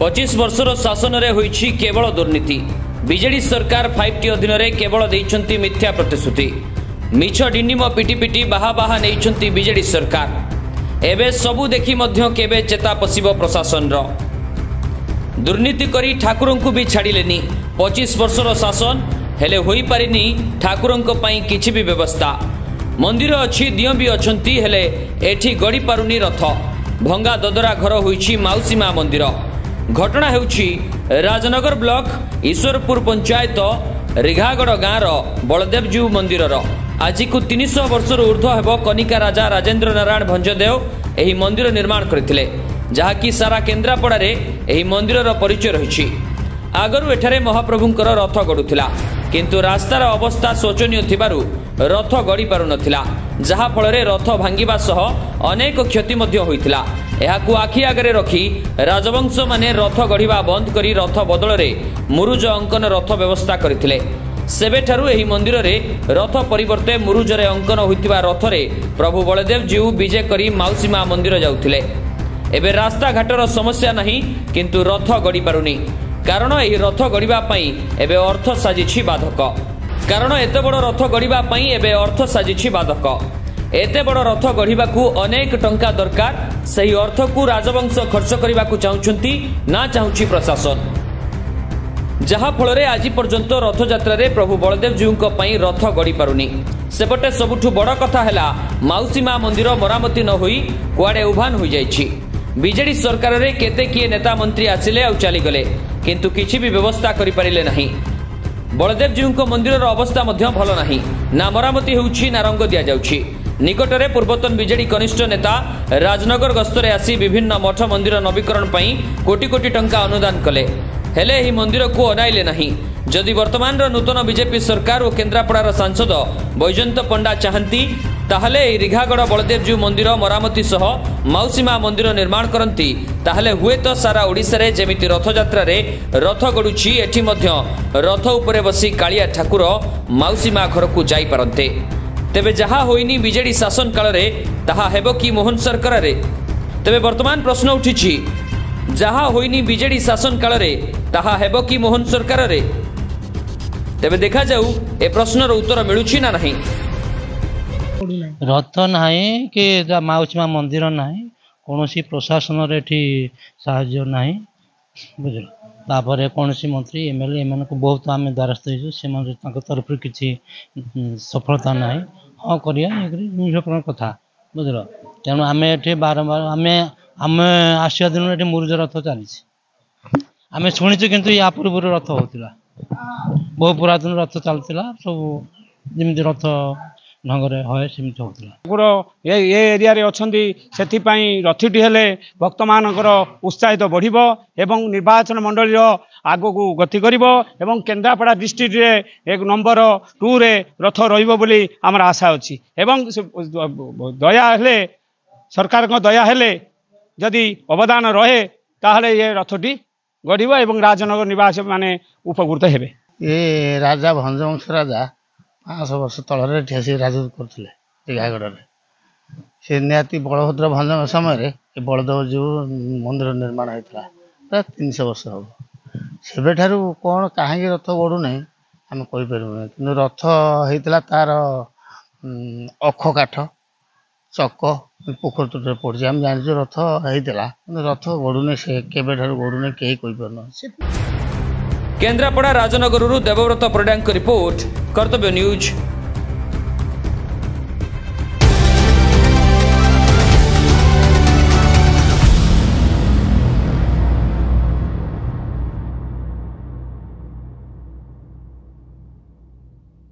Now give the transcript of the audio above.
25 वर्षर शासन में होईछि केवल दुर्नीति। बीजेडी सरकार 5T अधीन में केवल देइछंती मिथ्या प्रतिश्रुति। मिछ डिंडिम पिटी पिटी बाहा बाहा नेइछंती बीजेडी सरकार। एबे सबु देखि मध्य केबे चेता पसिबो प्रशासन रो। दुर्नीति करी ठाकुरों को भी छाड़िलेनी। 25 वर्षर शासन हेले होई पारिनी ठाकुरों पई किछि भी व्यवस्था। मंदिर अच्छी दियो भी अछंती हेले एठी गड़ी पारुनी रथ। भंगा ददरा घर होईछि माउसी मां मंदिर। घटना हेउछि राजनगर ब्लॉक ईश्वरपुर पंचायत रिघागड़ गाँव बलदेवजीउ मंदिर। आज को 300 वर्ष ऊर्ध्व हेबो कनिका राजा राजेंद्र नारायण भंजदेव एही मंदिर निर्माण करथिले, जहाँकि सारा केन्द्रापड़ा एही मंदिर परिचय रही। आगरू एठारे महाप्रभुंकर रथ गड़ुथिला, किंतु रास्तार अवस्था शोचनीय थिबारु रथ गड़ी पारु नथिला, जहा फଳରେ रथ भांगिबा सह अनेक क्षति मध्य होइथिला। एहाकु आखि आगरे रखी राजवंश माने रथ गढ़िबा बंद करी रथ बदल रे मुरुज अंकन रथ व्यवस्था करथिले। सेबेठारु एही मंदिर रे रथ परिवर्ते मुरुज रे अंकन होइतिबा रथ रे प्रभु बलदेव जीउ विजय करी माउसी मां मंदिर जाउथिले। एबे रास्ता घाटर समस्या नहीं, किंतु रथ गड़ी पारुनी। कारण एही रथ गढ़िबा पई एबे अर्थ साजिछि बाधक। कारण एते बड़ रथ गढ़िबा पई एबे अर्थ साजिछि बाधक। एते बड़ रथ गढ़िबाकू अनेक टंका दरकार। सही अर्थ को राजवंश खर्च करबाकू चाहुछंती ना चाहुछि प्रशासन, जहा फଳରେ आज पर्यंत रथ यात्रा रे प्रभु बलदेव जीउଙ୍କ पई रथ गढ़ी पारुनी। सेपटे सबुठु बड़ कथा हैला माउसी मां मंदिर मरामती न होई कुआडे उभान होई जाइछि। बीजेडी सरकार रे केते किए नेता मंत्री आसिले आ चली गले, किंतु किछि भी व्यवस्था करि पारिले नाही। बलदेव जीउଙ୍କ मंदिरर अवस्था मध्य भल नाही, ना मरामती होउछि ना रंग दिया जाउछि। निकटरे पूर्वतन बीजेडी कनिष्ठ नेता राजनगर गस्तरे आसी विभिन्न मठ मंदिर नवीकरण पई कोटी कोटी टंका अनुदान कले, हेले एही मंदिर को अनाइले नाही। जदि वर्तमान नूतन बीजेपी सरकार और केन्द्रापड़ार सांसद बैजयंत पंडा चाहती ताहले रिघागड़ बलदेवजीउ मंदिर मरामती सह माउसी मां मंदिर निर्माण करती, ताहले हुए तो सारा ओडिशा रे जेमिति रथ यात्रा रे रथ गड़ुछि एठी मध्य रथ उपरे बसी कालिया ठाकुर माउसी मां घर को जाई पारन्ते। तेबे जहा होइनी बीजेडी शासन काल रे ताहा हेबो कि मोहन सरकार रे? तेबे वर्तमान प्रश्न उठिछि, जहा होइनी बीजेडी शासन काल रे ताहा हेबो कि मोहन सरकार रे? तेबे देखा जाऊ ए प्रश्नर उत्तर मिलुछि ना नहीं। रथ नाही कि माउसी मां मंदिर नाही, कोनोसी प्रशासन रे एठी साहाय्य नाही, बुझल। तापर कोनोसी मंत्री एमएलए एमन को बहुत आमे द्वारस्थ होइछु, से मन तांको तरफ किछि सफलता नाही। हां करिया एग्री निजकर कथा, बुझल। तेणु आमे एठी बारंबार आमे आसिया दिन एठी मुरुज रथ चलीछि, आमे शुणिछु, किंतु या पूर्व रथ होतिला, बहु पुरातन रथ चलतिला, सब जेमिति रथ ढंगरे होय सेमिति होतिला। ठाकुर ए एरिया रे अछंती, सेथि पई रथटी हेले भक्त मानकर उत्साहित बढ़िबो एवं निर्वाचन मंडली आगो को गति करिबो एवं केन्द्रापड़ा डिस्ट्रिक्ट रे 1 नंबर 2 रे रथ रहिबो बोली हमर आशा अछि। एवं दया हेले सरकार को दया हेले जदि अवदान रहे ताहले ये रथटी गढ़िबो एवं राजनगर निवासी माने उपकृत हेबे। ये राजा भंजवंश राजा 500 वर्ष तलरे ठेसी राजत्व करथिले रिघागड़ रे। से नियाती बलभद्र भंजन समय बलदेवजीउ मंदिर निर्माण होता प्राय 300 वर्ष हम। सेबेठारु कौन कहीं रथ गड़ू ना आम कहीपर, कि रथ होता तार अख काठ चक पोखर तुटे पड़ी आम जान रथ होता, रथ गड़ूने से केबेठारु गड़ूने कहीं कहीपर। केन्द्रापड़ा राजनगररू देवव्रत परिडांक रिपोर्ट, कर्तव्य न्यूज।